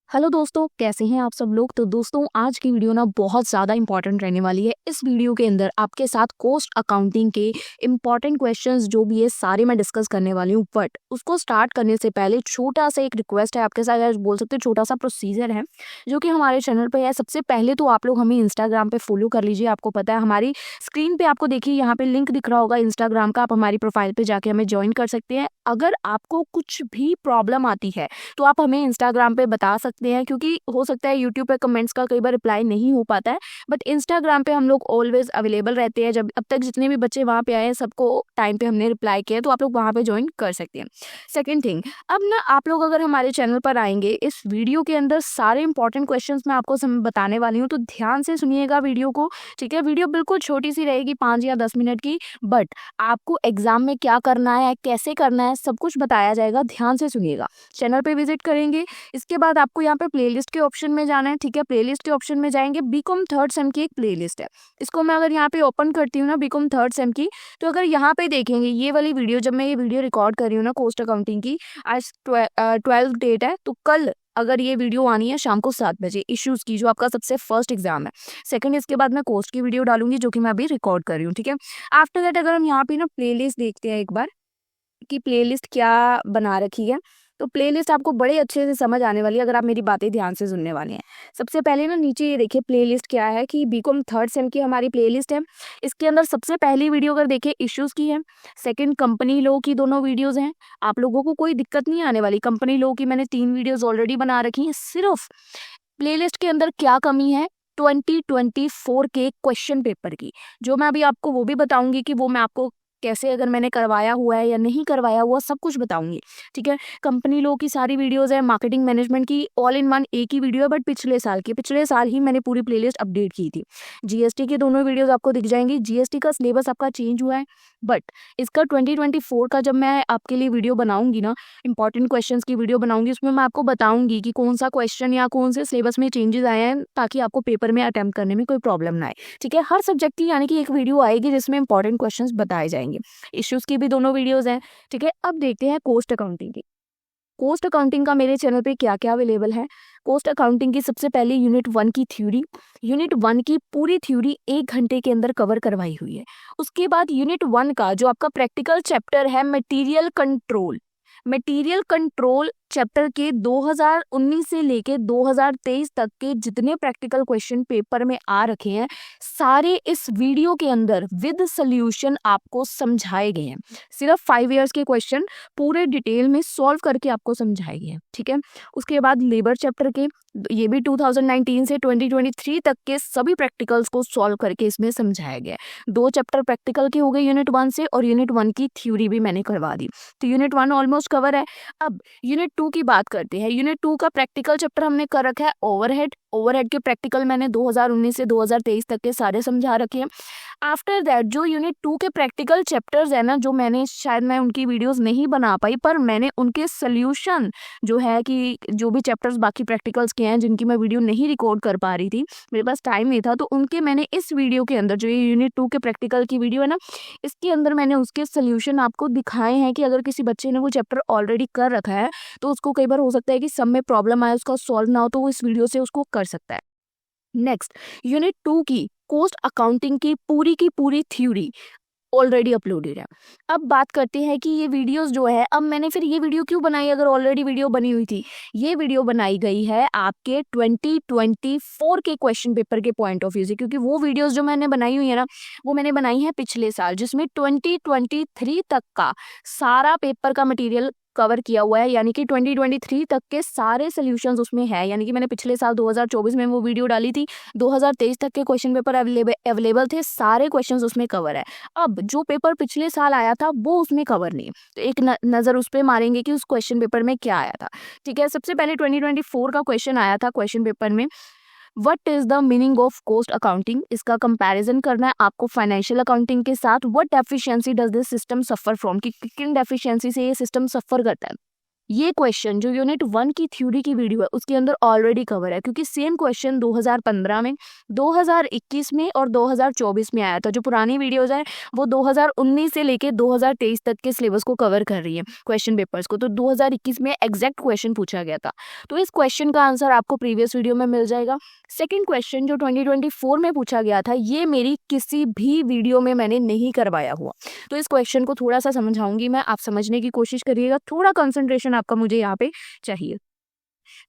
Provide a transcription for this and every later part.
Hello दोस्तों, कैसे हैं आप सब लोग। तो दोस्तों, आज की वीडियो ना बहुत ज़्यादा इंपॉर्टेंट रहने वाली है। इस वीडियो के अंदर आपके साथ कॉस्ट अकाउंटिंग के इंपॉर्टेंट क्वेश्चंस जो भी है सारे मैं डिस्कस करने वाली हूँ। बट उसको स्टार्ट करने से पहले छोटा सा एक रिक्वेस्ट है आपके साथ, या बोल सकते हो छोटा सा प्रोसीजर है जो कि हमारे चैनल पे है। सबसे पहले तो आप लोग हमें इंस्टाग्राम पे फॉलो कर लीजिए। आपको पता है हमारी स्क्रीन पे आपको देखिए यहाँ पे लिंक दिख रहा होगा इंस्टाग्राम का, आप हमारी प्रोफाइल पे जाके हमें ज्वाइन कर सकते हैं। अगर आपको कुछ भी प्रॉब्लम आती है तो आप हमें इंस्टाग्राम पे बता सकते हैं, क्योंकि हो सकता है यूट्यूब पे कमेंट्स का कई बार रिप्लाई नहीं हो पाता है, बट इंस्टाग्राम पे हम लोग ऑलवेज अवेलेबल रहते हैं। जब अब तक जितने भी बच्चे वहाँ पे आए हैं सबको टाइम पे हमने रिप्लाई किया है, तो आप लोग वहाँ पे ज्वाइन कर सकते हैं। सेकेंड थिंग, अब ना आप लोग अगर हमारे चैनल पर आएंगे, इस वीडियो के अंदर सारे इंपॉर्टेंट क्वेश्चंस मैं आपको बताने वाली हूँ, तो ध्यान से सुनिएगा वीडियो को। ठीक है, वीडियो बिल्कुल छोटी सी रहेगी, 5 या 10 मिनट की, बट आपको एग्जाम में क्या करना है, कैसे करना है, सब कुछ बताया जाएगा। ध्यान से सुनिएगा। चैनल पे विजिट करेंगे, इसके बाद आपको यहाँ पे प्लेलिस्ट के ऑप्शन में जाना है। ठीक है, प्लेलिस्ट के ऑप्शन में जाएंगे, बीकॉम थर्ड सेम की एक प्लेलिस्ट है। इसको मैं अगर यहाँ पे ओपन करती हूँ ना, बीकॉम थर्ड सेम की, तो अगर यहाँ पे देखेंगे ये वाली वीडियो, जब मैं ये वीडियो रिकॉर्ड कर रही हूँ ना कॉस्ट अकाउंटिंग की, आज 12 डेट है, तो कल अगर ये वीडियो आनी है शाम को 7 बजे इश्यूज की, जो आपका सबसे फर्स्ट एग्जाम है। सेकंड, इसके बाद मैं कोस्ट की वीडियो डालूंगी जो कि मैं अभी रिकॉर्ड कर रही हूँ। ठीक है, आफ्टर दैट अगर हम यहाँ पे ना प्लेलिस्ट देखते हैं एक बार कि प्लेलिस्ट क्या बना रखी है, तो प्लेलिस्ट आपको बड़े अच्छे से समझ आने वाली है अगर आप मेरी बातें ध्यान से सुनने वाले हैं। सबसे पहले ना नीचे ये देखिए प्लेलिस्ट क्या है, कि बीकॉम थर्ड सेम की हमारी प्लेलिस्ट है। इसके अंदर सबसे पहली वीडियो अगर देखें इश्यूज की है, सेकंड कंपनी लॉ की दोनों वीडियोस हैं। आप लोगों को कोई दिक्कत नहीं आने वाली। कंपनी लॉ की मैंने 3 वीडियोस ऑलरेडी बना रखी हैं। सिर्फ प्लेलिस्ट के अंदर क्या कमी है, 2024 के क्वेश्चन पेपर की, जो मैं अभी आपको वो भी बताऊंगी कि वो मैं आपको कैसे, अगर मैंने करवाया हुआ है या नहीं करवाया हुआ, सब कुछ बताऊंगी। ठीक है, कंपनी लॉ की सारी वीडियोस है, मार्केटिंग मैनेजमेंट की ऑल इन वन एक ही वीडियो है, बट पिछले साल ही मैंने पूरी प्लेलिस्ट अपडेट की थी। जीएसटी की दोनों वीडियोस आपको दिख जाएंगी। जीएसटी का सिलेबस आपका चेंज हुआ है, बट इसका 2024 का जब मैं आपके लिए वीडियो बनाऊंगी ना, इंपॉर्टेंट क्वेश्चंस की वीडियो बनाऊंगी, उसमें मैं आपको बताऊंगी कि कौन सा क्वेश्चन या कौन से सिलेबस में चेंजेस आए हैं, ताकि आपको पेपर में अटेम्प्ट करने में कोई प्रॉब्लम ना आए। ठीक है, हर सब्जेक्ट की यानी कि एक वीडियो आएगी जिसमें इंपॉर्टेंट क्वेश्चंस बताए जाएंगे। इश्यूज की भी दोनों वीडियोस हैं। ठीक है, अब देखते हैं कॉस्ट अकाउंटिंग की। कॉस्ट अकाउंटिंग का मेरे चैनल पे क्या क्या अवेलेबल है। कॉस्ट अकाउंटिंग की सबसे पहले यूनिट 1 की थ्योरी, यूनिट 1 की पूरी थ्योरी 1 घंटे के अंदर कवर करवाई हुई है। उसके बाद यूनिट 1 का जो आपका प्रैक्टिकल चैप्टर है, मटेरियल कंट्रोल चैप्टर के 2019 से लेके 2023 तक के जितने प्रैक्टिकल क्वेश्चन पेपर में आ रखे हैं, सारे इस वीडियो के अंदर विद सॉल्यूशन आपको समझाए गए हैं। सिर्फ 5 इयर्स के क्वेश्चन पूरे डिटेल में सॉल्व करके आपको समझाए गए हैं। ठीक है, उसके बाद लेबर चैप्टर के, ये भी 2019 से 2023 तक के सभी प्रैक्टिकल्स को सॉल्व करके इसमें समझाया गया है। 2 चैप्टर प्रैक्टिकल के हो गए यूनिट 1 से, और यूनिट 1 की थ्योरी भी मैंने करवा दी, तो यूनिट 1 ऑलमोस्ट कवर है। अब यूनिट 2 की बात करते हैं। यूनिट 2 का प्रैक्टिकल चैप्टर हमने कर रखा है ओवरहेड के प्रैक्टिकल मैंने 2019 से 2023 तक के सारे समझा रखे हैं। आफ्टर दैट जो यूनिट 2 के प्रैक्टिकल चैप्टर्स है ना, जो मैंने शायद मैं उनकी वीडियोस नहीं बना पाई, पर मैंने उनके सोल्यूशन जो है, कि जो भी चैप्टर्स बाकी प्रैक्टिकल्स के हैं जिनकी मैं वीडियो नहीं रिकॉर्ड कर पा रही थी, मेरे पास टाइम नहीं था, तो उनके मैंने इस वीडियो के अंदर, जो ये यूनिट 2 के प्रैक्टिकल की वीडियो है ना, इसके अंदर मैंने उसके सोल्यूशन आपको दिखाए हैं, कि अगर किसी बच्चे ने वो चैप्टर ऑलरेडी कर रखा है तो उसको कई बार हो सकता है कि सब में प्रॉब्लम आए, उसका सॉल्व ना हो, तो वो इस वीडियो से उसको कर सकता है। नेक्स्ट, यूनिट 2 की कॉस्ट अकाउंटिंग की पूरी थ्योरी ऑलरेडी अपलोडेड है। अब बात करते हैं कि ये वीडियोस जो है, अब मैंने फिर ये वीडियो क्यों बनाई अगर ऑलरेडी वीडियो बनी हुई थी। ये वीडियो बनाई गई है आपके 2024 के क्वेश्चन पेपर के पॉइंट ऑफ व्यू से, क्योंकि वो वीडियोस जो मैंने बनाई हुई है ना, वो मैंने बनाई है पिछले साल, जिसमें 2023 तक का सारा पेपर का मटेरियल कवर किया हुआ है, यानी कि 2023 तक के सारे सोल्यूशंस उसमें है। यानी कि मैंने पिछले साल 2024 में वो वीडियो डाली थी, 2023 तक के क्वेश्चन पेपर अवेलेबल थे, सारे क्वेश्चंस उसमें कवर है। अब जो पेपर पिछले साल आया था वो उसमें कवर नहीं है, तो एक नज़र उस पर मारेंगे कि उस क्वेश्चन पेपर में क्या आया था। ठीक है, सबसे पहले 2024 का क्वेश्चन आया था क्वेश्चन पेपर में, what is the meaning of cost accounting. इसका कंपैरिजन करना है आपको फाइनेंशियल अकाउंटिंग के साथ। What deficiency does this system suffer from, कि किन डेफिशिएंसी से ये सिस्टम सफर करता है। ये क्वेश्चन जो यूनिट 1 की थ्योरी की वीडियो है उसके अंदर ऑलरेडी कवर है, क्योंकि सेम क्वेश्चन 2015 में, 2021 में और 2024 में आया था। जो पुरानी वीडियोज है वो 2019 से लेके 2023 तक के सिलेबस को कवर कर रही है, क्वेश्चन पेपर्स को। तो 2021 में एग्जैक्ट क्वेश्चन पूछा गया था, तो इस क्वेश्चन का आंसर आपको प्रीवियस वीडियो में मिल जाएगा। सेकेंड क्वेश्चन जो 2024 में पूछा गया था, ये मेरी किसी भी वीडियो में मैंने नहीं करवाया हुआ, तो इस क्वेश्चन को थोड़ा सा समझाऊंगी मैं, आप समझने की कोशिश करिएगा, थोड़ा कंसंट्रेशन आपका मुझे यहाँ पे चाहिए।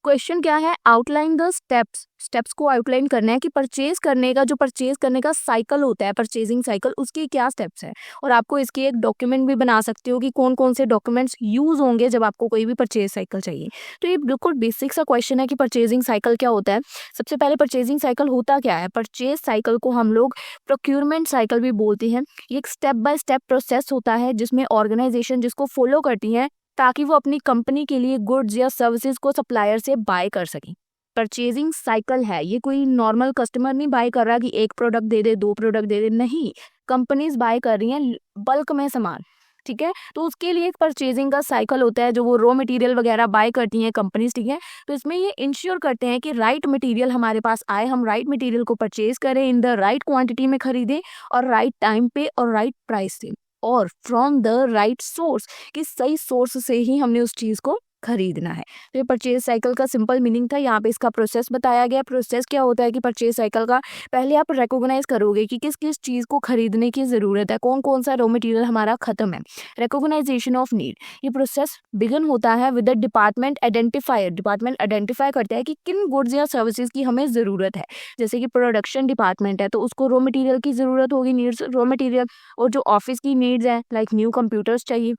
क्वेश्चन क्या है, आउटलाइन द स्टेप्स, स्टेप्स को आउटलाइन करना है कि परचेज करने का, जो परचेज करने का साइकिल होता है, परचेजिंग साइकिल, उसके क्या स्टेप्स है। और आपको इसके एक डॉक्यूमेंट भी बना सकते हो कि कौन कौन से डॉक्यूमेंट्स यूज होंगे जब आपको कोई भी परचेज साइकिल चाहिए। तो ये बिल्कुल बेसिक सा क्वेश्चन है कि परचेजिंग साइकिल क्या होता है। सबसे पहले परचेजिंग साइकिल होता क्या है, परचेज साइकिल को हम लोग प्रोक्यूरमेंट साइकिल भी बोलते हैं। ये एक स्टेप बाय स्टेप प्रोसेस होता है जिसमें ऑर्गेनाइजेशन जिसको फॉलो करती है ताकि वो अपनी कंपनी के लिए गुड्स या सर्विसेज को सप्लायर से बाय कर सकें। परचेजिंग साइकिल है, ये कोई नॉर्मल कस्टमर नहीं बाय कर रहा कि एक प्रोडक्ट दे दे, दो प्रोडक्ट दे दे, नहीं, कंपनीज बाय कर रही हैं बल्क में सामान, ठीक है। तो उसके लिए एक परचेजिंग का साइकिल होता है, जो वो रॉ मटेरियल वगैरह बाय करती हैं कंपनीज, ठीक है। तो इसमें ये इंश्योर करते हैं कि राइट मटेरियल हमारे पास आए, हम राइट मटेरियल को परचेज करें, इन द राइट क्वांटिटी में खरीदें और राइट टाइम पे और राइट प्राइस से, और फ्रॉम द राइट सोर्स, कि सही सोर्स से ही हमने उस चीज को खरीदना है। तो ये परचेज साइकिल का सिंपल मीनिंग था। यहाँ पे इसका प्रोसेस बताया गया। प्रोसेस क्या होता है कि परचेज साइकिल का पहले आप रिकॉग्नाइज करोगे कि किस किस चीज़ को खरीदने की ज़रूरत है, कौन कौन सा रॉ मटेरियल हमारा खत्म है, रिकॉग्नाइजेशन ऑफ नीड। ये प्रोसेस बिगन होता है with the department identifier. Department identify करता है कि किन गुड्स या सर्विसेज की हमें ज़रूरत है। जैसे कि प्रोडक्शन डिपार्टमेंट है तो उसको रॉ मटेरियल की ज़रूरत होगी, नीड्स रॉ मटेरियल। और जो ऑफिस की नीड्स हैं लाइक न्यू कंप्यूटर्स चाहिए,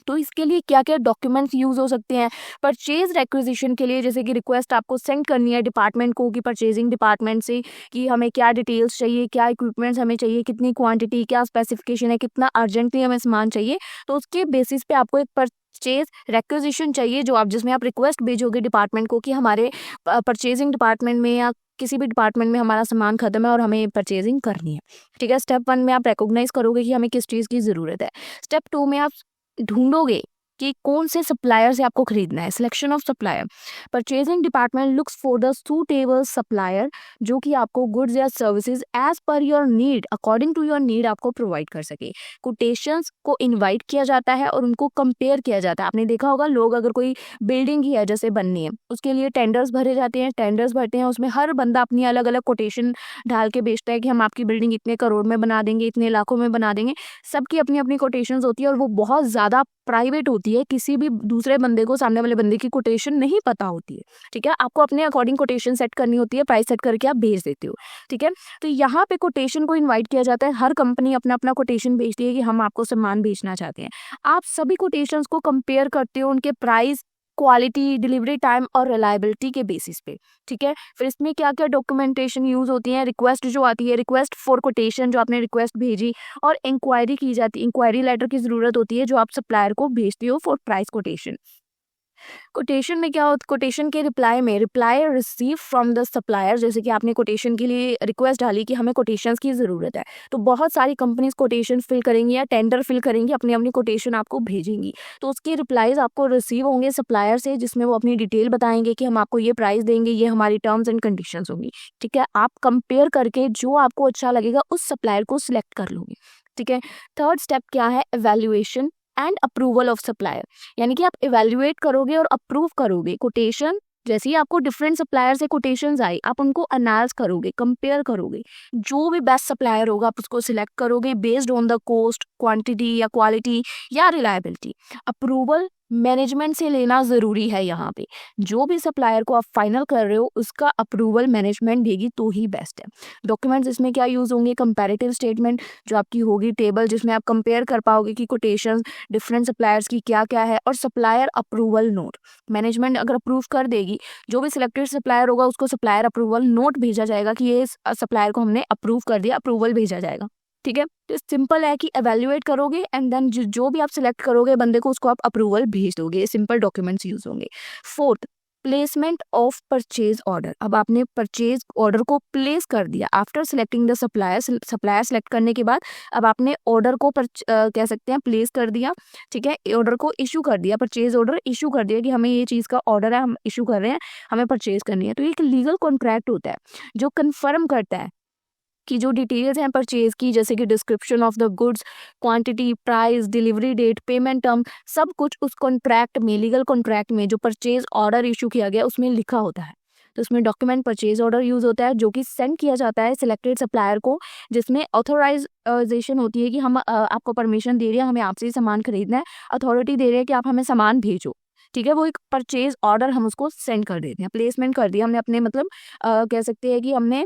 तो इसके लिए क्या क्या डॉक्यूमेंट्स यूज हो सकते हैं परचेज रेक्विजिशन के लिए। जैसे कि रिक्वेस्ट आपको सेंड करनी है डिपार्टमेंट को, कि परचेजिंग डिपार्टमेंट से कि हमें क्या डिटेल्स चाहिए, क्या इक्विपमेंट्स हमें चाहिए, कितनी क्वांटिटी, क्या स्पेसिफिकेशन है, कितना अर्जेंटली हमें सामान चाहिए। तो उसके बेसिस पे आपको एक परचेज रेक्विजिशन चाहिए, जो आप जिसमें आप रिक्वेस्ट भेजोगे डिपार्टमेंट को कि हमारे परचेजिंग डिपार्टमेंट में या किसी भी डिपार्टमेंट में हमारा सामान खत्म है और हमें परचेजिंग करनी है, ठीक है। स्टेप 1 में आप रिकॉग्नाइज करोगे कि हमें किस चीज़ की ज़रूरत है। स्टेप 2 में आप ढूंढोगे कि कौन से सप्लायर से आपको खरीदना है, selection of supplier. Purchasing department looks for the suitable supplier, जो कि आपको गुड्स या services as per your need, according to your need आपको प्रोवाइड कर सके। कोटेशंस को इनवाइट किया जाता है और उनको कंपेयर किया जाता है। आपने देखा होगा, लोग अगर कोई बिल्डिंग ही है जैसे बननी है, उसके लिए टेंडर्स भरे जाते हैं, टेंडर्स भरते हैं, उसमें हर बंदा अपनी अलग अलग कोटेशन डाल के बेचता है कि हम आपकी बिल्डिंग इतने करोड़ में बना देंगे, इतने लाखों में बना देंगे। सबकी अपनी अपनी कोटेशंस होती है और वो बहुत ज़्यादा प्राइवेट होती है, किसी भी दूसरे बंदे को, सामने वाले बंदे की कोटेशन नहीं पता होती है, ठीक है। आपको अपने अकॉर्डिंग कोटेशन सेट करनी होती है, प्राइस सेट करके आप भेज देते हो, ठीक है। तो यहाँ पे कोटेशन को इनवाइट किया जाता है, हर कंपनी अपना अपना कोटेशन भेजती है कि हम आपको सामान बेचना चाहते हैं। आप सभी कोटेशंस को कंपेयर करते हो उनके प्राइस, क्वालिटी, डिलीवरी टाइम और रिलायबिलिटी के बेसिस पे, ठीक है। फिर इसमें क्या क्या डॉक्यूमेंटेशन यूज होती है, रिक्वेस्ट जो आती है, रिक्वेस्ट फॉर कोटेशन, जो आपने रिक्वेस्ट भेजी, और इंक्वायरी की जाती है, इंक्वायरी लेटर की जरूरत होती है जो आप सप्लायर को भेजते हो फॉर प्राइस कोटेशन। कोटेशन में क्या होता, कोटेशन के रिप्लाई में, reply receive from the supplier. जैसे कि आपने कोटेशन के लिए रिक्वेस्ट डाली कि हमें कोटेशंस की ज़रूरत है, तो बहुत सारी कंपनीज कोटेशन फिल करेंगी या टेंडर फिल करेंगी, अपनी अपनी कोटेशन आपको भेजेंगी। तो उसके रिप्लाईज आपको रिसीव होंगे सप्लायर से, जिसमें वो अपनी डिटेल बताएंगे कि हम आपको ये प्राइस देंगे, ये हमारी टर्म्स एंड कंडीशंस होंगी, ठीक है। आप कंपेयर करके जो आपको अच्छा लगेगा उस सप्लायर को सिलेक्ट कर लोगे, ठीक है। थर्ड स्टेप क्या है, evaluation and approval of supplier. यानी कि आप इवेल्युएट करोगे और अप्रूव करोगे कोटेशन। जैसे ही आपको डिफरेंट सप्लायर से कोटेशंस आई, आप उनको एनालाइज करोगे, कंपेयर करोगे, जो भी बेस्ट सप्लायर होगा आप उसको सिलेक्ट करोगे based on the cost, quantity या क्वालिटी या रिलायबिलिटी। अप्रूवल मैनेजमेंट से लेना ज़रूरी है। यहाँ पे जो भी सप्लायर को आप फाइनल कर रहे हो उसका अप्रूवल मैनेजमेंट देगी तो ही बेस्ट है। डॉक्यूमेंट्स इसमें क्या यूज़ होंगे, कंपैरेटिव स्टेटमेंट जो आपकी होगी, टेबल जिसमें आप कंपेयर कर पाओगे कि कोटेशंस डिफरेंट सप्लायर्स की क्या क्या है, और सप्लायर अप्रूवल नोट। मैनेजमेंट अगर अप्रूव कर देगी, जो भी सिलेक्टेड सप्लायर होगा उसको सप्लायर अप्रूवल नोट भेजा जाएगा कि ये सप्लायर को हमने अप्रूव कर दिया, अप्रूवल भेजा जाएगा, ठीक है। तो सिंपल है कि एवेल्युएट करोगे एंड देन जो भी आप सिलेक्ट करोगे बंदे को, उसको आप अप्रूवल भेज दोगे। ये सिंपल डॉक्यूमेंट्स यूज होंगे। Fourth, placement of purchase order. अब आपने परचेज ऑर्डर को प्लेस कर दिया after selecting the supplier. Supplier select करने के बाद अब आपने ऑर्डर को कह सकते हैं प्लेस कर दिया, ठीक है। ऑर्डर को इशू कर दिया, परचेज ऑर्डर इशू कर दिया कि हमें ये चीज़ का ऑर्डर है, हम इशू कर रहे हैं, हमें परचेज करनी है। तो एक लीगल कॉन्ट्रैक्ट होता है जो कन्फर्म करता है कि जो डिटेल्स हैं परचेज की, जैसे कि description of the goods, quantity, price, delivery date, payment term, सब कुछ उस कॉन्ट्रैक्ट में, लीगल कॉन्ट्रैक्ट में जो परचेज ऑर्डर इशू किया गया उसमें लिखा होता है। तो उसमें डॉक्यूमेंट परचेज ऑर्डर यूज होता है जो कि सेंड किया जाता है सिलेक्टेड सप्लायर को, जिसमें ऑथोराइजेशन होती है कि हम आपको परमिशन दे रहे हैं, हमें आपसे ही सामान खरीदना है, अथॉरिटी दे रहे हैं कि आप हमें सामान भेजो, ठीक है। वो एक परचेज ऑर्डर हम उसको सेंड कर देते हैं, प्लेसमेंट कर दिया हमने अपने, मतलब कह सकते हैं कि हमने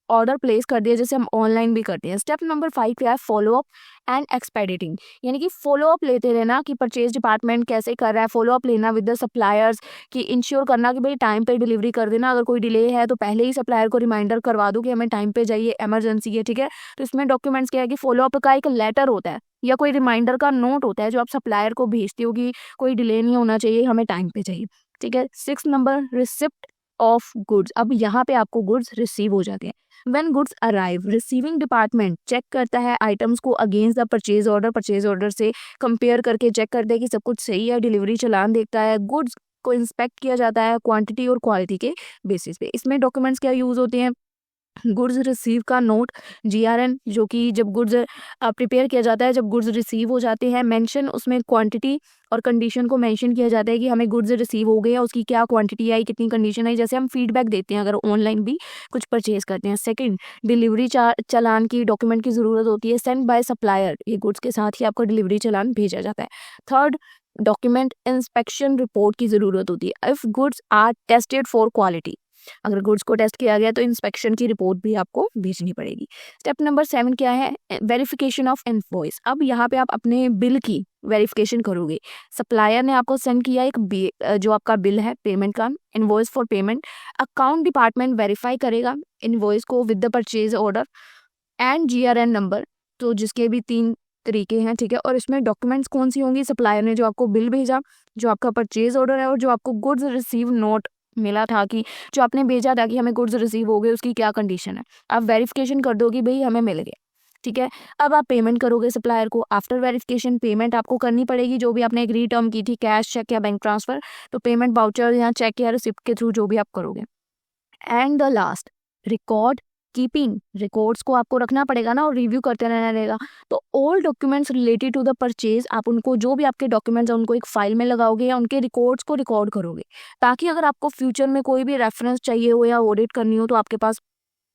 ऑर्डर प्लेस कर दिया, जैसे हम ऑनलाइन भी करते हैं। स्टेप नंबर 5 क्या है, फॉलोअप एंड एक्सपेडिटिंग, यानी कि फॉलोअप लेते रहना कि परचेज डिपार्टमेंट कैसे कर रहा है, फॉलोअप लेना विद द सप्लायर्स, कि इंश्योर करना कि भाई टाइम पे डिलीवरी कर देना, अगर कोई डिले है तो पहले ही सप्लायर को रिमाइंडर करवा दो कि हमें टाइम पे चाहिए, इमरजेंसी है, ठीक है। तो इसमें डॉक्यूमेंट्स क्या है कि फॉलोअप का एक लेटर होता है या कोई रिमाइंडर का नोट होता है जो आप सप्लायर को भेजते हो कि कोई डिले नहीं होना चाहिए, हमें टाइम पे चाहिए, ठीक है। 6 नंबर, रिसिप्ट ऑफ गुड्स। अब यहाँ पे आपको गुड्स रिसीव हो जाते हैं। When goods arrive, receiving department check करता है आइटम्स को against the purchase order, purchase order से कंपेयर करके चेक करते हैं कि सब कुछ सही है, डिलीवरी चलान देखता है, गुड्स को इंस्पेक्ट किया जाता है क्वांटिटी और क्वालिटी के बेसिस पे। इसमें डॉक्यूमेंट्स क्या यूज होते हैं, गुड्स रिसीव का नोट, GRN, जो कि जब गुड्स प्रिपेयर किया जाता है, जब गुड्स रिसीव हो जाते हैं, मेंशन, उसमें क्वांटिटी और कंडीशन को मेंशन किया जाता है कि हमें गुड्स रिसीव हो गए हैं, उसकी क्या क्वांटिटी आई, कितनी कंडीशन आई, जैसे हम फीडबैक देते हैं अगर ऑनलाइन भी कुछ परचेज करते हैं। सेकंड, डिलीवरी चालान की डॉक्यूमेंट की ज़रूरत होती है, सेंड बाय सप्लायर, ये गुड्स के साथ ही आपका डिलीवरी चालान भेजा जाता है। थर्ड, डॉक्यूमेंट इंस्पेक्शन रिपोर्ट की ज़रूरत होती है, if goods are tested for quality, अगर गुड्स को टेस्ट किया गया तो इंस्पेक्शन की रिपोर्ट भी आपको भेजनी पड़ेगी। स्टेप नंबर 7 क्या है, वेरिफिकेशन ऑफ इनवॉइस। अब यहाँ पे आप अपने बिल की वेरिफिकेशन करोगे। सप्लायर ने आपको सेंड किया एक जो आपका बिल है पेमेंट का, invoice for payment, account department verify करेगा इनवॉइस को with the purchase order and GRN number, तो जिसके भी 3 तरीके हैं, ठीक है। और इसमें डॉक्यूमेंट्स कौन सी होंगी, सप्लायर ने जो आपको बिल भेजा, जो आपका परचेज ऑर्डर है, और जो आपको गुड्स रिसीव नोट मिला था कि जो आपने भेजा था कि हमें गुड्स रिसीव हो गए, उसकी क्या कंडीशन है। आप वेरिफिकेशन कर दो कि भाई हमें मिल गए, ठीक है। अब आप पेमेंट करोगे सप्लायर को। आफ्टर वेरिफिकेशन पेमेंट आपको करनी पड़ेगी जो भी आपने एग्री टर्म की थी, कैश, चेक या बैंक ट्रांसफर, तो पेमेंट वाउचर या चेक या रिसिप्ट के थ्रू जो भी आप करोगे। And the last, record keeping, records को आपको रखना पड़ेगा ना, और रिव्यू करते रहना रहेगा। तो all documents related to the purchase, आप उनको, जो भी आपके डॉक्यूमेंट्स हैं उनको एक फाइल में लगाओगे या उनके रिकॉर्ड्स को रिकॉर्ड करोगे, ताकि अगर आपको फ्यूचर में कोई भी रेफरेंस चाहिए हो या ऑडिट करनी हो तो आपके पास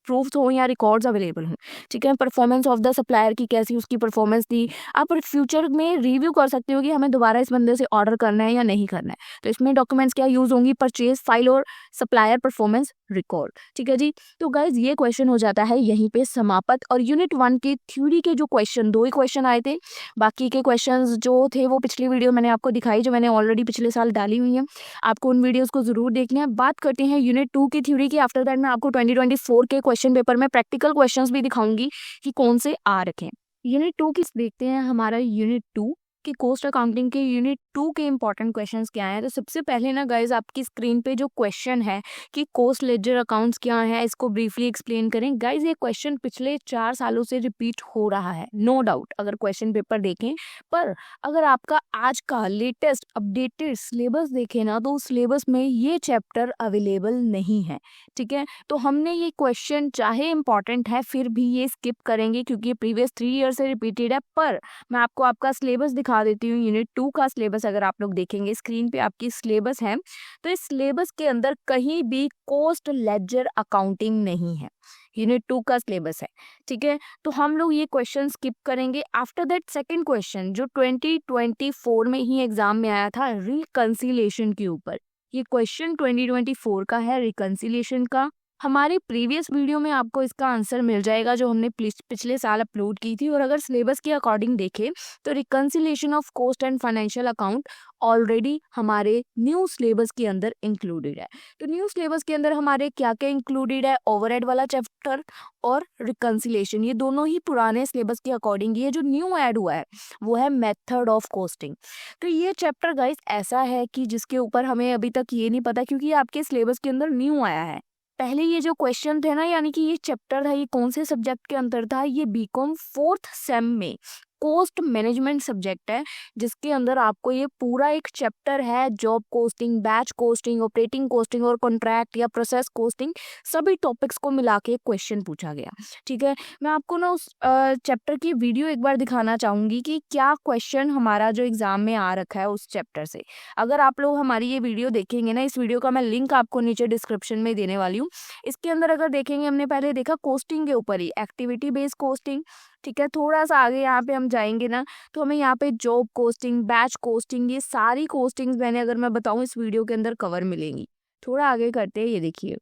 प्रूफ्स हो या रिकॉर्ड्स अवेलेबल हो, ठीक है। परफॉर्मेंस ऑफ द सप्लायर की कैसी उसकी परफॉर्मेंस थी, आप फ्यूचर में रिव्यू कर सकते हो कि हमें दोबारा इस बंदे से ऑर्डर करना है या नहीं करना है। तो इसमें डॉक्यूमेंट्स क्या यूज होंगी, परचेज फाइल और सप्लायर परफॉर्मेंस रिकॉर्ड, ठीक है जी। तो गाइज ये क्वेश्चन हो जाता है यहीं पे समाप्त। और यूनिट 1 के थ्योरी के जो क्वेश्चन, 2 ही क्वेश्चन आए थे, बाकी के क्वेश्चन जो थे वो पिछली वीडियो मैंने आपको दिखाई, जो मैंने ऑलरेडी पिछले साल डाली हुई है, आपको उन वीडियोस को जरूर देखना है। बात करते हैं यूनिट 2 की थ्योरी की। आफ्टर दैट मैं आपको 2024 के क्वेश्चन पेपर में प्रैक्टिकल क्वेश्चंस भी दिखाऊंगी कि कौन से आ रखे हैं। यूनिट 2 की देखते हैं हमारा यूनिट 2 कि कोस्ट अकाउंटिंग के यूनिट 2 के इंपॉर्टेंट क्वेश्चंस क्या हैं। तो सबसे पहले ना गाइज आपकी स्क्रीन पे जो क्वेश्चन है कि कोस्ट लेजर अकाउंट्स क्या है, इसको ब्रीफली एक्सप्लेन करें। गाइज ये क्वेश्चन पिछले 4 सालों से रिपीट हो रहा है, नो डाउट, अगर क्वेश्चन पेपर देखें। पर अगर आपका आज का लेटेस्ट अपडेटेड सिलेबस देखें ना, तो उस सिलेबस में ये चैप्टर अवेलेबल नहीं है, ठीक है। तो हमने ये क्वेश्चन, चाहे इंपॉर्टेंट है फिर भी ये स्किप करेंगे क्योंकि ये प्रीवियस 3 ईयर से रिपीटेड है। पर मैं आपको आपका सिलेबस दिखा देती हूँ, यूनिट 2 का सिलेबस अगर आप लोग देखेंगे स्क्रीन पे आपकी सिलेबस है, तो इस सिलेबस के अंदर कहीं भी कोस्ट लेजर अकाउंटिंग नहीं है। यूनिट 2 का सिलेबस है, ठीक है। तो हम लोग ये क्वेश्चन स्किप करेंगे। आफ्टर दैट सेकंड क्वेश्चन जो 2024 में ही एग्जाम में आया था, रिकंसिलिएशन के ऊपर, ये क्वेश्चन 2024 का है, रिकंसिलिएशन का। हमारी प्रीवियस वीडियो में आपको इसका आंसर मिल जाएगा जो हमने पिछले साल अपलोड की थी। और अगर सिलेबस के अकॉर्डिंग देखें तो reconciliation of cost and financial account already हमारे न्यू सिलेबस के अंदर इंक्लूडेड है। तो न्यू सिलेबस के अंदर हमारे क्या क्या इंक्लूडेड है, ओवरहेड वाला चैप्टर और रिकंसिलिएशन, ये दोनों ही पुराने सिलेबस के अकॉर्डिंग। ये जो न्यू ऐड हुआ है वो है मेथड ऑफ कॉस्टिंग। तो ये चैप्टर गाइस ऐसा है कि जिसके ऊपर हमें अभी तक ये नहीं पता, क्योंकि ये आपके सिलेबस के अंदर न्यू आया है। पहले ये जो क्वेश्चन थे ना, यानी कि ये चैप्टर था, ये कौन से सब्जेक्ट के अंदर था, ये बीकॉम फोर्थ सेम में कॉस्ट मैनेजमेंट सब्जेक्ट है, जिसके अंदर आपको ये पूरा एक चैप्टर है job costing, batch costing, operating costing और कॉन्ट्रैक्ट या प्रोसेस कोस्टिंग, सभी टॉपिक्स को मिला के क्वेश्चन पूछा गया। ठीक है, मैं आपको ना उस चैप्टर की वीडियो एक बार दिखाना चाहूंगी कि क्या क्वेश्चन हमारा जो एग्जाम में आ रखा है उस चैप्टर से। अगर आप लोग हमारी ये वीडियो देखेंगे ना, इस वीडियो का मैं लिंक आपको नीचे डिस्क्रिप्शन में देने वाली हूँ। इसके अंदर अगर देखेंगे, हमने पहले देखा कोस्टिंग के ऊपर ही, एक्टिविटी बेस्ड कोस्टिंग। ठीक है, थोड़ा सा आगे यहाँ पे हम जाएंगे ना, तो हमें यहाँ पे जॉब कोस्टिंग, बैच कोस्टिंग, ये सारी कोस्टिंग्स मैंने अगर मैं बताऊँ इस वीडियो के अंदर कवर मिलेंगी। थोड़ा आगे करते हैं, ये देखिए।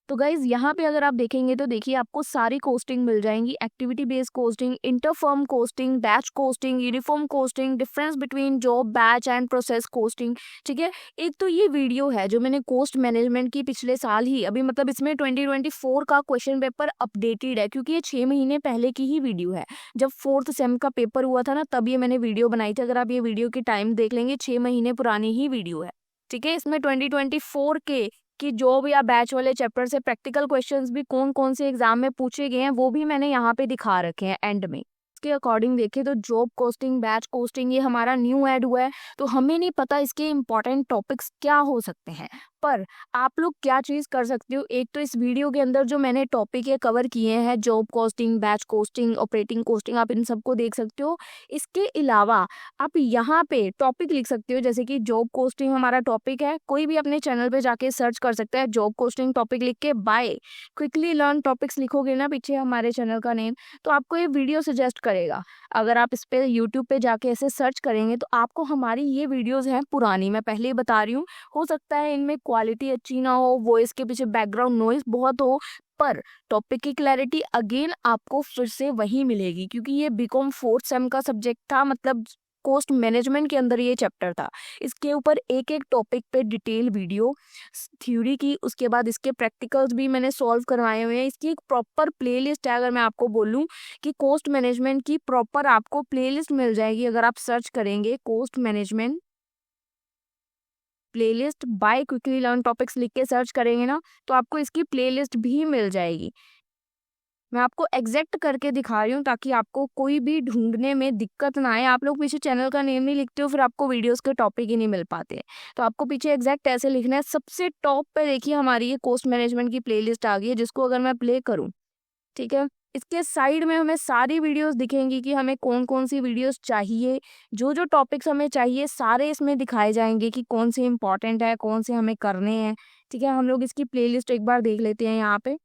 तो गाइज यहाँ पे अगर आप देखेंगे तो देखिए आपको सारी कोस्टिंग मिल जाएंगी, activity based costing, inter-firm costing, batch costing, uniform costing, difference between job, batch and process costing. ठीक है, एक तो ये वीडियो है जो मैंने कॉस्ट मैनेजमेंट की पिछले साल ही, अभी मतलब इसमें 2024 का क्वेश्चन पेपर अपडेटेड है, क्योंकि ये 6 महीने पहले की ही वीडियो है। जब फोर्थ सेम का पेपर हुआ था ना, तब ये मैंने वीडियो बनाई थी। अगर आप ये वीडियो की टाइम देख लेंगे, 6 महीने पुरानी ही वीडियो है। ठीक है, इसमें 2024 के कि जॉब या बैच वाले चैप्टर से प्रैक्टिकल क्वेश्चंस भी कौन कौन से एग्जाम में पूछे गए हैं वो भी मैंने यहाँ पे दिखा रखे हैं एंड में। इसके अकॉर्डिंग देखें तो जॉब कोस्टिंग, बैच कोस्टिंग ये हमारा न्यू ऐड हुआ है, तो हमें नहीं पता इसके इंपॉर्टेंट टॉपिक्स क्या हो सकते हैं। पर आप लोग क्या चीज कर सकते हो, एक तो इस वीडियो के अंदर जो मैंने टॉपिक ये कवर किए हैं, job costing, batch costing, operating costing, आप इन सबको देख सकते हो। इसके अलावा आप यहाँ पे टॉपिक लिख सकते हो, जैसे कि जॉब कोस्टिंग हमारा टॉपिक है, कोई भी अपने चैनल पे जाके सर्च कर सकता है जॉब कोस्टिंग टॉपिक लिख के, बाय क्विकली लर्न टॉपिक्स लिखोगे ना पीछे हमारे चैनल का नेम, तो आपको ये वीडियो सजेस्ट करेगा। अगर आप इस पे यूट्यूब पे जाके ऐसे सर्च करेंगे तो आपको हमारी ये वीडियोस हैं पुरानी, मैं पहले ही बता रही हूँ, हो सकता है इनमें क्वालिटी अच्छी ना हो, वॉइस के पीछे बैकग्राउंड नॉइज बहुत हो, पर टॉपिक की क्लैरिटी अगेन आपको फिर से वही मिलेगी, क्योंकि ये बीकॉम फोर्थ सेम का सब्जेक्ट था, मतलब कॉस्ट मैनेजमेंट के अंदर ये चैप्टर था। इसके ऊपर एक एक टॉपिक पे डिटेल वीडियो थ्योरी की, उसके बाद इसके प्रैक्टिकल्स भी मैंने सॉल्व करवाए हुए हैं। इसकी एक प्रॉपर प्लेलिस्ट है, अगर मैं आपको बोलूं कि कॉस्ट मैनेजमेंट की प्रॉपर आपको प्लेलिस्ट मिल जाएगी। अगर आप सर्च करेंगे cost management playlist by quickly learn topics लिख के सर्च करेंगे ना, तो आपको इसकी प्लेलिस्ट भी मिल जाएगी। मैं आपको एग्जैक्ट करके दिखा रही हूँ ताकि आपको कोई भी ढूंढने में दिक्कत ना आए। आप लोग पीछे चैनल का नेम नहीं लिखते हो, फिर आपको वीडियोस के टॉपिक ही नहीं मिल पाते। तो आपको पीछे एग्जैक्ट ऐसे लिखना है। सबसे टॉप पे देखिए हमारी ये कॉस्ट मैनेजमेंट की प्लेलिस्ट आ गई है, जिसको अगर मैं प्ले करूँ, ठीक है, इसके साइड में हमें सारी वीडियोस दिखेंगी कि हमें कौन कौन सी वीडियोस चाहिए, जो जो टॉपिक्स हमें चाहिए सारे इसमें दिखाए जाएंगे कि कौन से इंपॉर्टेंट है, कौन से हमें करने हैं। ठीक है, हम लोग इसकी प्लेलिस्ट एक बार देख लेते हैं यहाँ पे।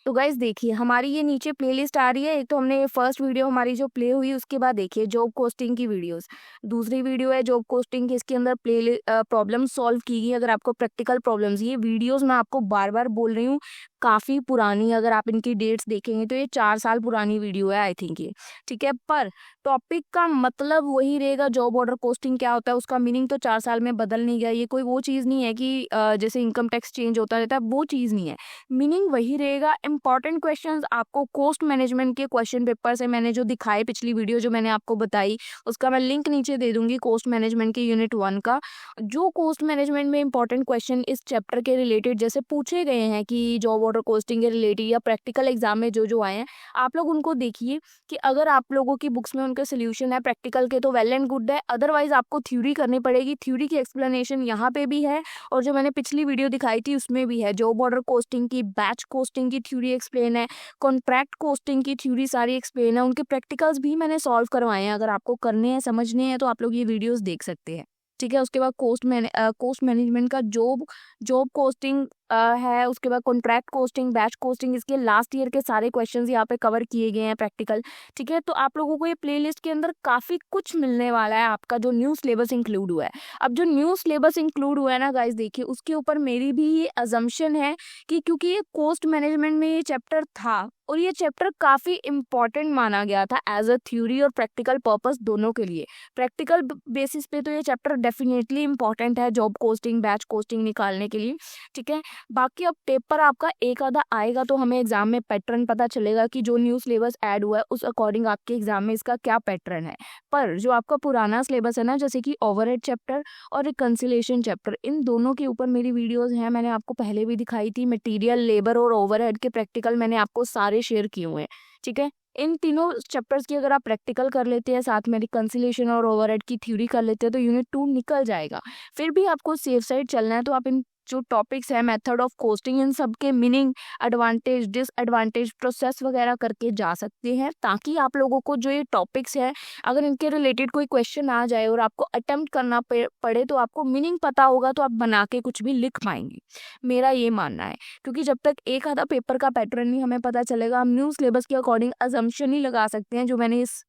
तो गाइज देखिए हमारी ये नीचे प्लेलिस्ट आ रही है। एक तो हमने ये फर्स्ट वीडियो हमारी जो प्ले हुई, उसके बाद देखिए जॉब कोस्टिंग की वीडियोस, दूसरी वीडियो है जॉब कोस्टिंग की, इसके अंदर प्ले प्रॉब्लम सॉल्व की गई। अगर आपको प्रैक्टिकल प्रॉब्लम्स, ये वीडियोस मैं आपको बार बार बोल रही हूँ काफ़ी पुरानी, अगर आप इनकी डेट्स देखेंगे तो ये 4 साल पुरानी वीडियो है आई थिंक ये। ठीक है, पर टॉपिक का मतलब वही रहेगा। जॉब ऑर्डर कोस्टिंग क्या होता है, उसका मीनिंग तो 4 साल में बदल नहीं गया। ये कोई वो चीज़ नहीं है कि जैसे इनकम टैक्स चेंज होता रहता है, वो चीज़ नहीं है, मीनिंग वही रहेगा। इंपॉर्टेंट क्वेश्चंस आपको कॉस्ट मैनेजमेंट के क्वेश्चन पेपर से मैंने जो दिखाए, पिछली वीडियो जो मैंने आपको बताई, उसका मैं लिंक नीचे दे दूंगी, कॉस्ट मैनेजमेंट के यूनिट 1 का। जो कॉस्ट मैनेजमेंट में इंपॉर्टेंट क्वेश्चन इस चैप्टर के रिलेटेड जैसे पूछे गए हैं कि जॉब ऑर्डर कोस्टिंग के रिलेटेड या प्रैक्टिकल एग्जाम में जो जो आए हैं, आप लोग उनको देखिए कि अगर आप लोगों की बुक्स में उनके सोल्यूशन है प्रैक्टिकल के तो वेल एंड गुड है, अदरवाइज आपको थ्योरी करनी पड़ेगी। थ्योरी की एक्सप्लेनेशन यहाँ पे भी है, और जो मैंने पिछली वीडियो दिखाई थी उसमें भी है। जॉब ऑर्डर कोस्टिंग की, बैच कोस्टिंग की थ्योरी एक्सप्लेन है, कॉन्ट्रैक्ट कोस्टिंग की थ्योरी सारी एक्सप्लेन है, उनके प्रैक्टिकल्स भी मैंने सॉल्व करवाए हैं। अगर आपको करने हैं, समझने हैं, तो आप लोग ये वीडियोस देख सकते हैं। ठीक है, उसके बाद कॉस्ट मैनेजमेंट का जॉब कोस्टिंग है, उसके बाद कॉन्ट्रैक्ट कोस्टिंग, बैच कोस्टिंग, इसके लास्ट ईयर के सारे क्वेश्चंस यहाँ पे कवर किए गए हैं प्रैक्टिकल। ठीक है, तो आप लोगों को ये प्लेलिस्ट के अंदर काफ़ी कुछ मिलने वाला है, आपका जो न्यू सिलेबस इंक्लूड हुआ है। अब जो न्यू सिलेबस इंक्लूड हुआ है ना गाइज, देखिए उसके ऊपर मेरी भी ये अजम्पशन है कि क्योंकि ये कोस्ट मैनेजमेंट में ये चैप्टर था और ये चैप्टर काफ़ी इंपॉर्टेंट माना गया था एज अ थ्योरी और प्रैक्टिकल पर्पस दोनों के लिए। प्रैक्टिकल बेसिस पे तो ये चैप्टर डेफिनेटली इंपॉर्टेंट है जॉब कोस्टिंग, बैच कोस्टिंग निकालने के लिए। ठीक है, बाकी अब पेपर आपका एक आधा आएगा तो हमें एग्जाम में पैटर्न पता चलेगा कि जो न्यू सिलेबस ऐड हुआ है उस अकॉर्डिंग आपके एग्जाम में इसका क्या पैटर्न है। पर जो आपका पुराना सिलेबस है ना, जैसे कि ओवरहेड चैप्टर और रिकंसिलिएशन चैप्टर, इन दोनों के ऊपर मेरी वीडियोस हैं, मैंने आपको पहले भी दिखाई थी। मटेरियल, लेबर और ओवरहेड के प्रैक्टिकल मैंने आपको सारे शेयर किए हुए हैं। ठीक है, इन तीनों चैप्टर्स की अगर आप प्रैक्टिकल कर लेते हैं, साथ में रिकंसिलिएशन और ओवरहेड की थ्योरी कर लेते हैं, तो यूनिट 2 निकल जाएगा। फिर भी आपको सेफ साइड चलना है तो आप इन जो टॉपिक्स है, मेथड ऑफ कोस्टिंग, इन सब के मीनिंग, एडवांटेज, डिसएडवांटेज, प्रोसेस वगैरह करके जा सकते हैं, ताकि आप लोगों को जो ये टॉपिक्स है अगर इनके रिलेटेड कोई क्वेश्चन आ जाए और आपको अटेम्प्ट करना पड़े तो आपको मीनिंग पता होगा, तो आप बना के कुछ भी लिख पाएंगे। मेरा ये मानना है, क्योंकि जब तक एक आधा पेपर का पैटर्न नहीं हमें पता चलेगा, हम न्यू सिलेबस के अकॉर्डिंग अजम्पशन ही लगा सकते हैं, जो मैंने इस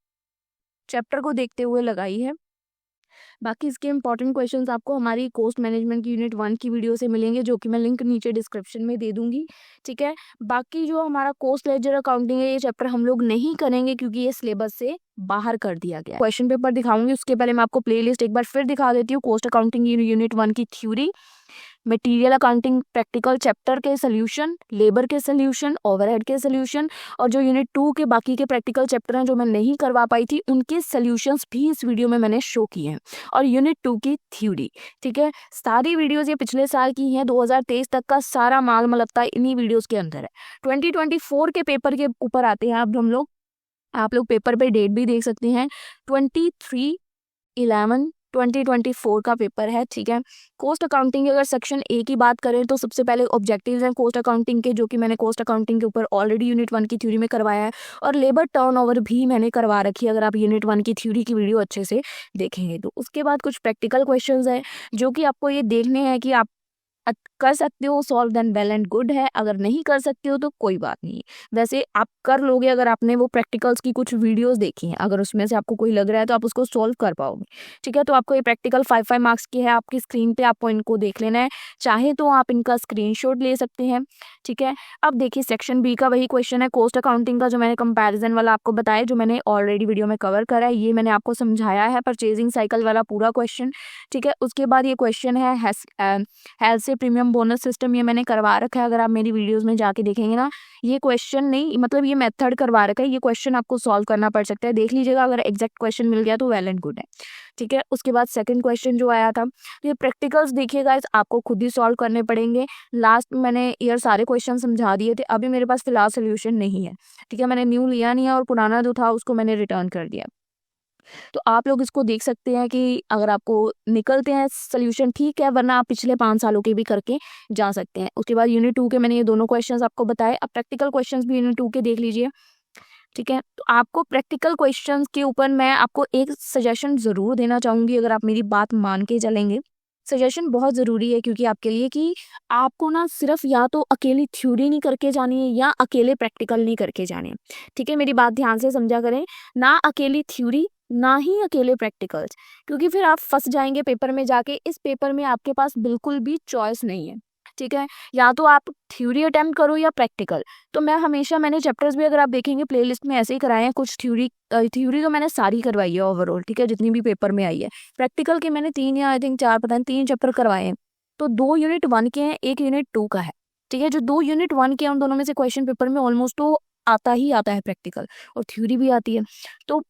चैप्टर को देखते हुए लगाई है। बाकी इसके इंपॉर्टेंट क्वेश्चंस आपको हमारी कोस्ट मैनेजमेंट की यूनिट 1 की वीडियो से मिलेंगे, जो कि मैं लिंक नीचे डिस्क्रिप्शन में दे दूंगी। ठीक है, बाकी जो हमारा कोस्ट लेजर अकाउंटिंग है, ये चैप्टर हम लोग नहीं करेंगे क्योंकि ये सिलेबस से बाहर कर दिया गया है। क्वेश्चन पेपर दिखाऊंगी, उसके पहले मैं आपको प्लेलिस्ट एक बार फिर दिखा देती हूँ। कोस्ट अकाउंटिंग यूनिट 1 की theory, material accounting practical chapter के सोल्यूशन, लेबर के सोल्यूशन, ओवरहेड के सोल्यूशन, और जो यूनिट 2 के बाकी के प्रैक्टिकल चैप्टर हैं जो मैं नहीं करवा पाई थी, उनके सोल्यूशंस भी इस वीडियो में मैंने शो किए हैं, और यूनिट 2 की थ्योरी। ठीक है, सारी वीडियोस ये पिछले साल की हैं, 2023 तक का सारा माल मलत्ता इन्हीं वीडियोस के अंदर है। 2024 के पेपर के ऊपर आते हैं अब हम लोग। आप लोग पेपर पे डेट भी देख सकते हैं, 23/11/2024 का पेपर है। ठीक है, कोस्ट अकाउंटिंग के अगर सेक्शन ए की बात करें तो सबसे पहले ऑब्जेक्टिव्स हैं कोस्ट अकाउंटिंग के, जो कि मैंने कोस्ट अकाउंटिंग के ऊपर ऑलरेडी यूनिट 1 की थ्योरी में करवाया है, और लेबर टर्नओवर भी मैंने करवा रखी है, अगर आप यूनिट 1 की थ्योरी की वीडियो अच्छे से देखेंगे तो। उसके बाद कुछ प्रैक्टिकल क्वेश्चंस हैं जो कि आपको ये देखने हैं कि आप कर सकते हो, solve then well and good है, अगर नहीं कर सकते हो तो कोई बात नहीं। वैसे आप कर लोगे अगर आपने वो प्रैक्टिकल्स की कुछ वीडियोस देखी हैं, अगर उसमें से आपको कोई लग रहा है तो आप उसको सॉल्व कर पाओगे। ठीक है, तो आपको ये प्रैक्टिकल 5 मार्क्स की है, आपकी स्क्रीन पे आपको इनको देख लेना है, चाहे तो आप इनका स्क्रीनशॉट ले सकते हैं। ठीक है, अब देखिए सेक्शन बी का वही क्वेश्चन है कोस्ट अकाउंटिंग का, जो मैंने कंपैरिजन वाला आपको बताया, जो मैंने ऑलरेडी वीडियो में कवर करा है, ये मैंने आपको समझाया है, परचेजिंग साइकिल वाला पूरा क्वेश्चन। ठीक है, उसके बाद ये क्वेश्चन है हेल्थ से प्रीमियम बोनस सिस्टम, ये मैंने करवा रखा है, अगर आप मेरी वीडियोस में जाके देखेंगे ना, ये क्वेश्चन नहीं, मतलब ये मेथड करवा रखा है, ये क्वेश्चन आपको सॉल्व करना पड़ सकता है, देख लीजिएगा, अगर एग्जैक्ट क्वेश्चन मिल गया तो वेल एंड गुड है। ठीक है, उसके बाद सेकंड क्वेश्चन जो आया था, ये प्रैक्टिकल्स देखिएगा, आपको खुद ही सॉल्व करने पड़ेंगे। लास्ट में मैंने ईयर सारे क्वेश्चन समझा दिए थे, अभी मेरे पास फिलहाल सोल्यूशन नहीं है। ठीक है, मैंने न्यू लिया नहीं है और पुराना जो था उसको मैंने रिटर्न कर दिया। तो आप लोग इसको देख सकते हैं कि अगर आपको निकलते हैं सोल्यूशन ठीक है, वरना आप पिछले 5 सालों के भी करके जा सकते हैं। उसके बाद यूनिट 2 के मैंने ये दोनों क्वेश्चंस आपको बताए, अब प्रैक्टिकल क्वेश्चंस भी यूनिट 2 के देख लीजिए। ठीक है, तो आपको प्रैक्टिकल क्वेश्चंस के ऊपर मैं आपको एक सजेशन ज़रूर देना चाहूँगी, अगर आप मेरी बात मान के चलेंगे। सजेशन बहुत ज़रूरी है क्योंकि आपके लिए कि आपको ना सिर्फ या तो अकेली थ्योरी नहीं करके जानी है या अकेले प्रैक्टिकल नहीं करके जाने हैं। ठीक है, मेरी बात ध्यान से समझा करें, ना अकेली थ्योरी ना ही अकेले प्रैक्टिकल्स, क्योंकि फिर आप फंस जाएंगे पेपर में जाके। इस पेपर में आपके पास बिल्कुल भी चॉइस नहीं है। ठीक है, या तो आप थ्योरी अटेम्प्ट करो या प्रैक्टिकल। तो मैंने चैप्टर्स भी अगर आप देखेंगे प्लेलिस्ट में ऐसे ही कराए हैं, कुछ थ्योरी तो मैंने सारी करवाई है ओवरऑल। ठीक है, जितनी भी पेपर में आई है। प्रैक्टिकल के मैंने 3 या आई थिंक 4, पता नहीं 3 चैप्टर करवाए हैं। तो 2 यूनिट 1 के हैं, 1 यूनिट 2 का है। ठीक है, जो 2 यूनिट 1 के हैं उन दोनों में से क्वेश्चन पेपर में ऑलमोस्ट तो आता ही आता है प्रैक्टिकल, और थ्योरी भी आती है। तो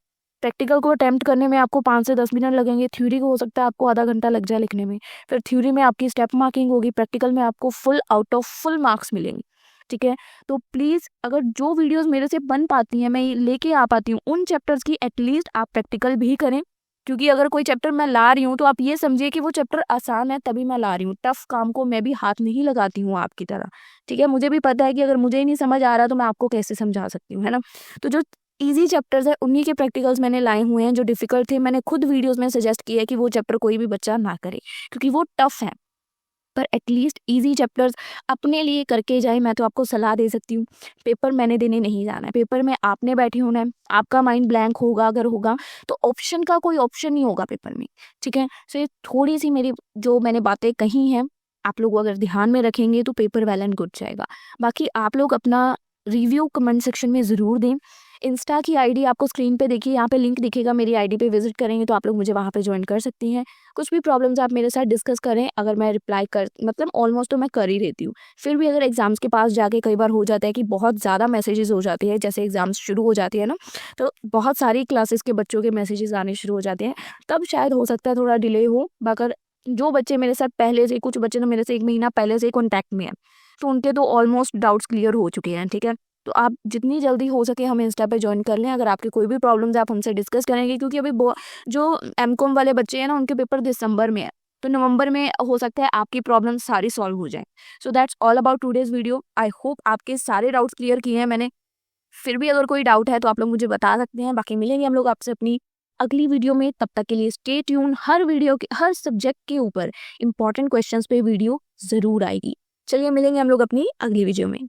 प्रैक्टिकल को अटेम्प्ट करने में आपको 5 से 10 मिनट लगेंगे, थ्योरी को हो सकता है आपको आधा घंटा लग जाए लिखने में। फिर थ्योरी में आपकी स्टेप मार्किंग होगी, प्रैक्टिकल में आपको full out of full marks मिलेंगे। ठीक है, तो प्लीज़ अगर जो वीडियोस मेरे से बन पाती हैं, मैं लेके आ पाती हूँ, उन चैप्टर्स की एटलीस्ट आप प्रैक्टिकल भी करें। क्योंकि अगर कोई चैप्टर मैं ला रही हूँ तो आप ये समझिए कि वो चैप्टर आसान है तभी मैं ला रही हूँ। टफ काम को मैं भी हाथ नहीं लगाती हूँ आपकी तरह। ठीक है, मुझे भी पता है कि अगर मुझे ही नहीं समझ आ रहा तो मैं आपको कैसे समझा सकती हूँ, है ना। तो जो इजी चैप्टर्स है उन्हीं के प्रैक्टिकल्स मैंने लाए हुए हैं, जो डिफिकल्ट थे मैंने खुद वीडियोस में सजेस्ट किया है कि वो चैप्टर कोई भी बच्चा ना करे, क्योंकि वो टफ है। पर एटलीस्ट इजी चैप्टर्स अपने लिए करके जाए। मैं तो आपको सलाह दे सकती हूँ, पेपर मैंने देने नहीं जाना है, पेपर में आपने बैठे होना है, आपका माइंड ब्लैंक होगा अगर होगा तो ऑप्शन का कोई ऑप्शन नहीं होगा पेपर में, ठीक है। सो ये थोड़ी सी मेरी जो मैंने बातें कही हैं, आप लोग अगर ध्यान में रखेंगे तो पेपर वेल एंड गुड जाएगा। बाकी आप लोग अपना रिव्यू कमेंट सेक्शन में ज़रूर दें। इंस्टा की आईडी आपको स्क्रीन पे देखिए, यहाँ पे लिंक दिखेगा, मेरी आईडी पे विजिट करेंगे तो आप लोग मुझे वहाँ पे ज्वाइन कर सकती हैं। कुछ भी प्रॉब्लम्स आप मेरे साथ डिस्कस करें, अगर मैं रिप्लाई कर मतलब ऑलमोस्ट तो मैं कर ही देती हूँ। फिर भी अगर एग्जाम्स के पास जाके कई बार हो जाता है कि बहुत ज़्यादा मैसेजेस हो जाते हैं, जैसे एग्जाम्स शुरू हो जाती है ना, तो बहुत सारी क्लासेस के बच्चों के मैसेजेस आने शुरू हो जाते हैं, तब शायद हो सकता है थोड़ा डिले हो। मगर जो बच्चे मेरे साथ पहले से, कुछ बच्चे तो मेरे से 1 महीना पहले से कॉन्टैक्ट में हैं, तो उनके तो ऑलमोस्ट डाउट्स क्लियर हो चुके हैं, ठीक है। तो आप जितनी जल्दी हो सके हमें इंस्टा पे ज्वाइन कर लें। अगर आपकी कोई भी प्रॉब्लम्स आप हमसे डिस्कस करेंगे, क्योंकि अभी जो एमकॉम वाले बच्चे हैं ना, उनके पेपर दिसंबर में है, तो नवंबर में हो सकता है आपकी प्रॉब्लम सारी सॉल्व हो जाए। So that's all about today's video. I hope आपके सारे डाउट्स क्लियर किए हैं मैंने। फिर भी अगर कोई डाउट है तो आप लोग मुझे बता सकते हैं। बाकी मिलेंगे हम लोग आपसे अपनी अगली वीडियो में, तब तक के लिए स्टे ट्यून। हर वीडियो के हर सब्जेक्ट के ऊपर इंपॉर्टेंट क्वेश्चंस पे वीडियो ज़रूर आएगी। चलिए मिलेंगे हम लोग अपनी अगली वीडियो में।